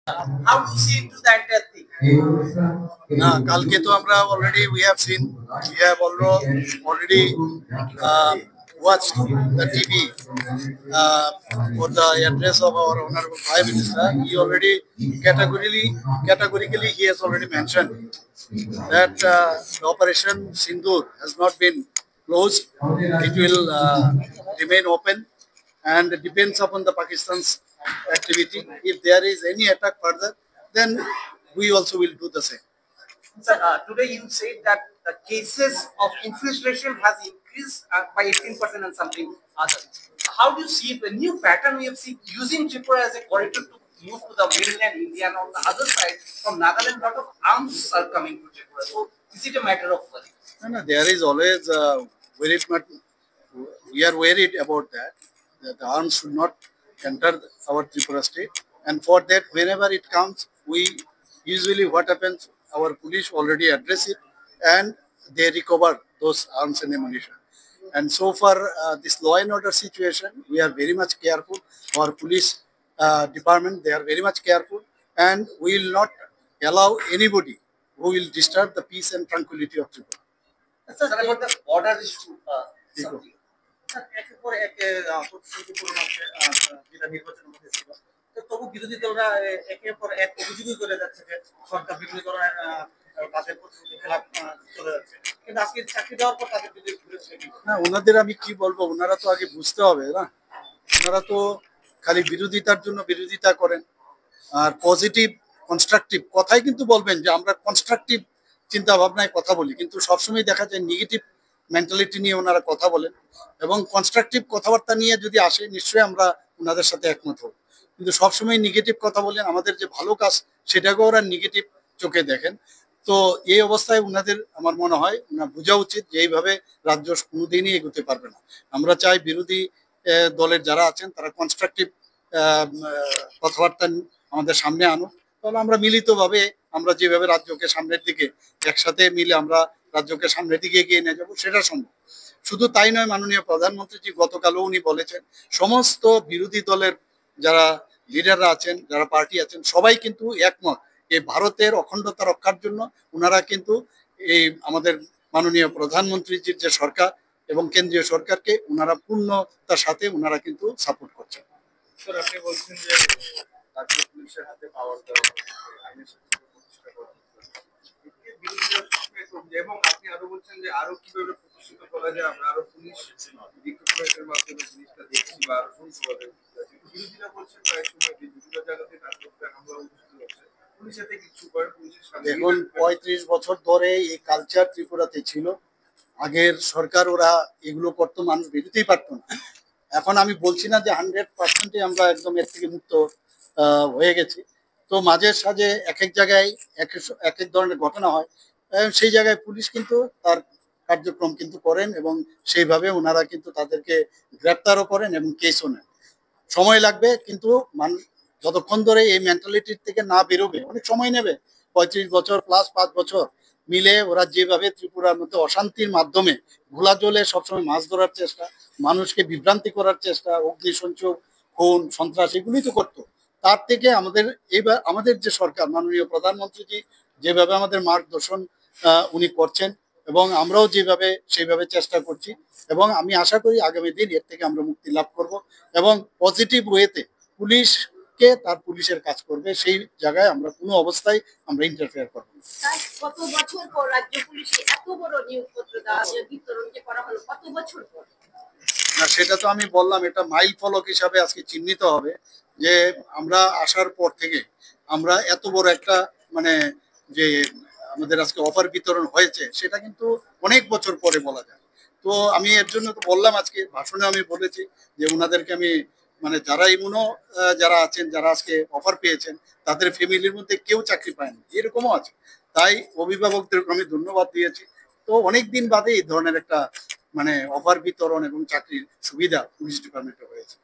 How do you see into the entire thing? না কালকে তো আমরা already we have seen we have already uh, watched the TV for the address of our honorable Prime Minister. He already categorically he has already mentioned that the operation Sindoor has not been closed. It will remain open and depends upon the Pakistan's activity. If there is any attack further, then we also will do the same. Sir, today you said that the cases of infiltration has increased by 18% and something other. How do you see the new pattern we have seen using Tripura as a corridor to move to the mainland India, and on the other side, from Nagaland, a lot of arms are coming to Tripura. So is it a matter of worry? No, there is always worried. We are worried about that. That the arms should not enter our Tripura state, and for that, whenever it comes, we usually what happens. Our police already address it, and they recover those arms and ammunition. And so far, this law and order situation, we are very much careful. Our police department, they are very much careful, and we will not allow anybody who will disturb the peace and tranquility of Tripura. Sir, about the border issue, something. Sir একের পর এক প্রতিশ্রুতিপূর্ণ যেটা নির্বাচনের মধ্যে ছিল, তো তবু বিরোধী দলরা একের পর এক অভিযোগই করে যাচ্ছে যে সরকার বিভিন্ন ধরনের তাদের প্রতিশ্রুতি খেলাপ চলে যাচ্ছে, কিন্তু আজকে চাকরি দেওয়ার পর তাদের না ওনাদের আমি কি বলবো, ওনারা তো আগে বুঝতে হবে না, ওনারা তো খালি বিরোধিতার জন্য বিরোধিতা করেন, আর পজিটিভ কনস্ট্রাকটিভ কথাই কিন্তু বলবেন যে আমরা কনস্ট্রাকটিভ চিন্তা ভাবনায় কথা বলি, কিন্তু সবসময় দেখা যায় নেগেটিভ মেন্টালিটি নিয়ে ওনারা কথা বলেন, এবং কনস্ট্রাকটিভ কথাবার্তা নিয়ে যদি আসে নিশ্চয়ই আমরা ওনাদের সাথে একমত হব, কিন্তু সবসময় নেগেটিভ কথা বলেন, আমাদের যে ভালো কাজ সেটাকেও ওরা নেগেটিভ চোখে দেখেন। তো এই অবস্থায় ওনাদের আমার মনে হয় বোঝা উচিত যে এইভাবে রাজ্য কোনোদিনই এগোতে পারবে না। আমরা চাই বিরোধী দলের যারা আছেন তারা কনস্ট্রাকটিভ কথাবার্তা আমাদের সামনে আনুক, তাহলে আমরা মিলিতভাবে আমরা যেভাবে রাজ্যকে সামনের দিকে একসাথে মিলে আমরা রাজ্যকে সামনের দিকে এগিয়ে নিয়ে যাবো সেটা সম্ভব। শুধু তাই নয়, মাননীয় প্রধানমন্ত্রীজি গতকালও উনি বলেছেন সমস্ত বিরোধী দলের যারা লিডাররা আছেন, যারা পার্টি আছেন, সবাই কিন্তু একমত এই ভারতের অখণ্ডতা রক্ষার জন্য ওনারা কিন্তু এই আমাদের মাননীয় প্রধানমন্ত্রীজির যে সরকার এবং কেন্দ্রীয় সরকারকে ওনারা পূর্ণতার সাথে ওনারা কিন্তু সাপোর্ট করছেন। স্যার আপনি বলছেন যে রাজ্য পুলিশের হাতে পাওয়ার দেওয়া এবং আপনি আরো বলছেন যে আরো কিভাবে প্রতিষ্ঠিত করা যায়, আমরা আরো পুলিশ রিক্রুটমেন্টের মাধ্যমে জিনিসটা দেখছি বা আরো সুন্দরভাবে বিরোধীরা বলছেন প্রায় সময় বিভিন্ন জায়গাতে কাজ করতে হামলা অনুষ্ঠিত হচ্ছে, পুলিশ এতে কিছু করে পুলিশের সাথে। দেখুন ৩৫ বছর ধরে এই কালচার ত্রিপুরাতে ছিল, আগের সরকার ওরা এগুলো করতো, মানুষ বেরোতেই পারতো না। এখন আমি বলছি না যে 100% আমরা একদম এর থেকে মুক্ত হয়ে গেছি, তো মাঝে সাঝে এক এক জায়গায় এক এক ধরনের ঘটনা হয়, সেই জায়গায় পুলিশ কিন্তু তার কার্যক্রম কিন্তু করেন এবং সেইভাবে ওনারা কিন্তু তাদেরকে গ্রেপ্তারও করেন এবং কেসও নেন। সময় লাগবে, কিন্তু মানুষ যতক্ষণ ধরে এই মেন্টালিটির থেকে না বেরোবে অনেক সময় নেবে, ৩৫ বছর প্লাস ৫ বছর মিলে ওরা যেভাবে ত্রিপুরার মধ্যে অশান্তির মাধ্যমে ঘোলা জলে সবসময় মাছ ধরার চেষ্টা, মানুষকে বিভ্রান্তি করার চেষ্টা, অগ্নিসংযোগ, খুন, সন্ত্রাস এগুলোই তো করতো। তার থেকে আমাদের এইবার আমাদের যে সরকার মাননীয় প্রধানমন্ত্রীজি যেভাবে আমাদের মার্গদর্শন উনি করছেন এবং আমরাও যেভাবে সেইভাবে চেষ্টা করছি, এবং আমি আশা করি আগামী দিন এর থেকে আমরা মুক্তি লাভ করব এবং পজিটিভ ওয়েতে পুলিশকে তার পুলিশের কাজ করবে, সেই জায়গায় আমরা কোনো অবস্থায় আমরা ইন্টারফেয়ার করব না। কত বছর পর রাজ্য পুলিশে এত বড় নিয়োগপত্র বিতরণ করা হলো, কত বছর পর? না সেটা তো আমি বললাম, এটা মাইল ফলক হিসাবে আজকে চিহ্নিত হবে যে আমরা আসার পর থেকে আমরা এত বড় একটা মানে যে আমাদের আজকে অফার বিতরণ হয়েছে সেটা কিন্তু অনেক বছর পরে বলা যায়। তো আমি এর জন্য তো বললাম, আজকে ভাষণে আমি বলেছি যে ওনাদেরকে আমি মানে যারা ইমুনো যারা আছেন, যারা আজকে অফার পেয়েছেন তাদের ফ্যামিলির মধ্যে কেউ চাকরি পায়নি, এরকমও আছে, তাই অভিভাবকদেরকে আমি ধন্যবাদ দিয়েছি। তো অনেক দিন বাদে এই ধরনের একটা মানে অফার বিতরণ এবং চাকরির সুবিধা পুলিশ ডিপার্টমেন্টে হয়েছে।